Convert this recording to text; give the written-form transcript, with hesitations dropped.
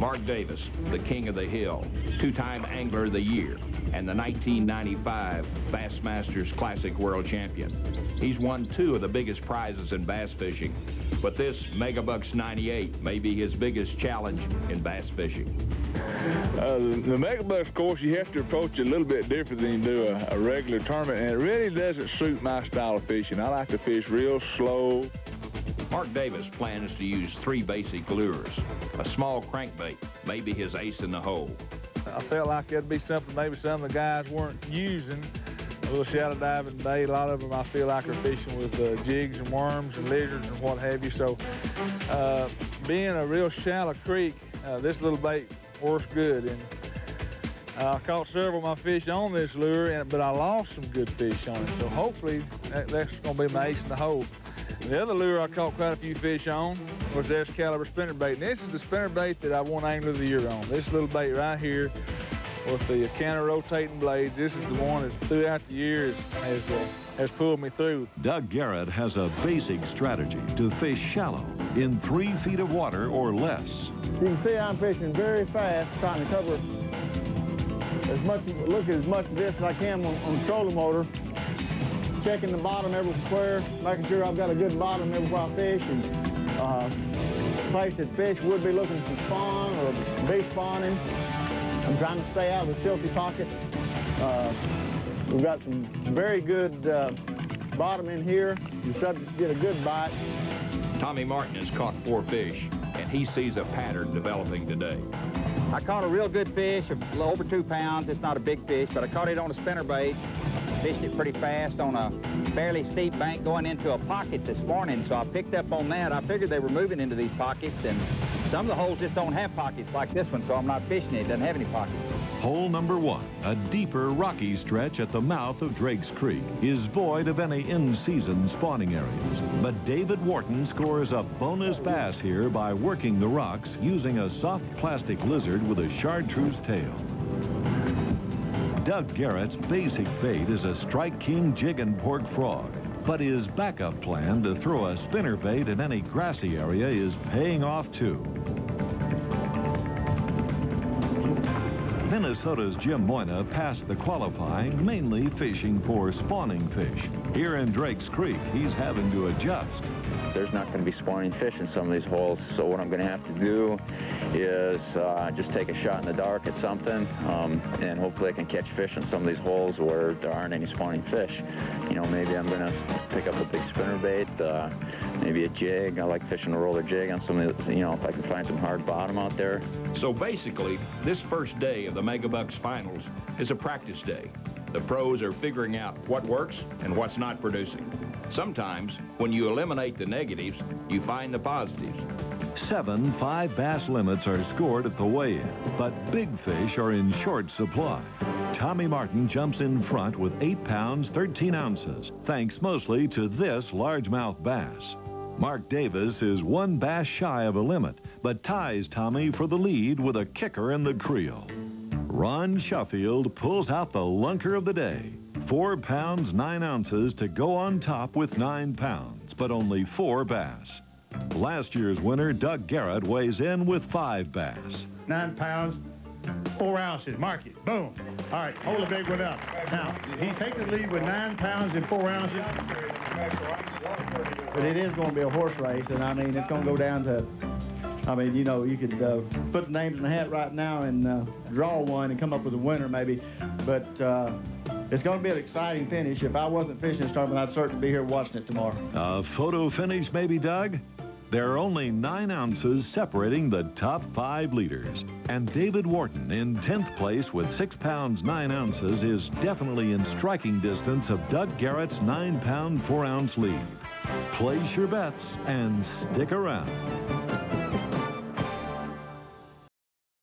Mark Davis, the king of the hill, two-time Angler of the Year, and the 1995 Bassmasters Classic World Champion. He's won 2 of the biggest prizes in bass fishing, but this Megabucks 98 may be his biggest challenge in bass fishing. The Megabucks course, you have to approach it a little bit different than you do a regular tournament, and it really doesn't suit my style of fishing. I like to fish real slow. Mark Davis plans to use 3 basic lures. A small crankbait may be his ace in the hole. I felt like it'd be something maybe some of the guys weren't using. A little shallow diving bait. A lot of them I feel like are fishing with jigs and worms and lizards and what have you. So being a real shallow creek, this little bait works good. And I caught several of my fish on this lure, but I lost some good fish on it. So hopefully that's going to be my ace in the hole. And the other lure I caught quite a few fish on was this caliber spinnerbait. And this is the spinnerbait that I won Angler of the Year on. This little bait right here with the counter-rotating blades. This is the one that throughout the years has pulled me through. Doug Garrett has a basic strategy to fish shallow in 3 feet of water or less. You can see I'm fishing very fast, trying to cover look at as much of this as I can on the trolling motor. Checking the bottom everywhere, making sure I've got a good bottom everywhere I fish, and place that fish would be looking for spawn or be spawning. I'm trying to stay out of the silty pocket. We've got some very good bottom in here. You're subject to get a good bite. Tommy Martin has caught 4 fish, and he sees a pattern developing today. I caught a real good fish of over 2 pounds. It's not a big fish, but I caught it on a spinnerbait. Fished it pretty fast on a fairly steep bank going into a pocket this morning, so I picked up on that. I figured they were moving into these pockets, and some of the holes just don't have pockets like this one, so I'm not fishing it. It doesn't have any pockets. Hole number 1, a deeper rocky stretch at the mouth of Drake's Creek, is void of any in-season spawning areas. But David Wharton scores a bonus bass here by working the rocks using a soft plastic lizard with a chartreuse tail. Doug Garrett's basic bait is a Strike King jig and pork frog, but his backup plan to throw a spinnerbait in any grassy area is paying off too. Minnesota's Jim Moyna passed the qualifying, mainly fishing for spawning fish. Here in Drake's Creek, he's having to adjust. There's not going to be spawning fish in some of these holes, so what I'm going to have to do is just take a shot in the dark at something, and hopefully I can catch fish in some of these holes where there aren't any spawning fish. You know, maybe I'm going to pick up a big spinnerbait, maybe a jig. I like fishing a roller jig on some of the, you know, if I can find some hard bottom out there. So basically, this first day of the Megabucks Finals is a practice day. The pros are figuring out what works and what's not producing. Sometimes, when you eliminate the negatives, you find the positives. 7 5-bass limits are scored at the weigh-in, but big fish are in short supply. Tommy Martin jumps in front with 8 pounds, 13 ounces, thanks mostly to this largemouth bass. Mark Davis is 1 bass shy of a limit, but ties Tommy for the lead with a kicker in the creel. Ron Sheffield pulls out the lunker of the day. 4 pounds, 9 ounces to go on top with 9 pounds, but only 4 bass. Last year's winner, Doug Garrett, weighs in with 5 bass. 9 pounds, 4 ounces. Mark it. Boom. All right, hold the big one up. Now, he's taking the lead with 9 pounds and 4 ounces. But it is going to be a horse race, and I mean, it's going to go down to, I mean, you know, you could put the names in the hat right now and draw one and come up with a winner maybe, but it's going to be an exciting finish. If I wasn't fishing this tournament, I'd certainly be here watching it tomorrow. A photo finish maybe, Doug? There are only 9 ounces separating the top 5 leaders. And David Wharton in 10th place with 6 pounds, 9 ounces is definitely in striking distance of Doug Garrett's 9-pound, 4-ounce lead. Place your bets and stick around.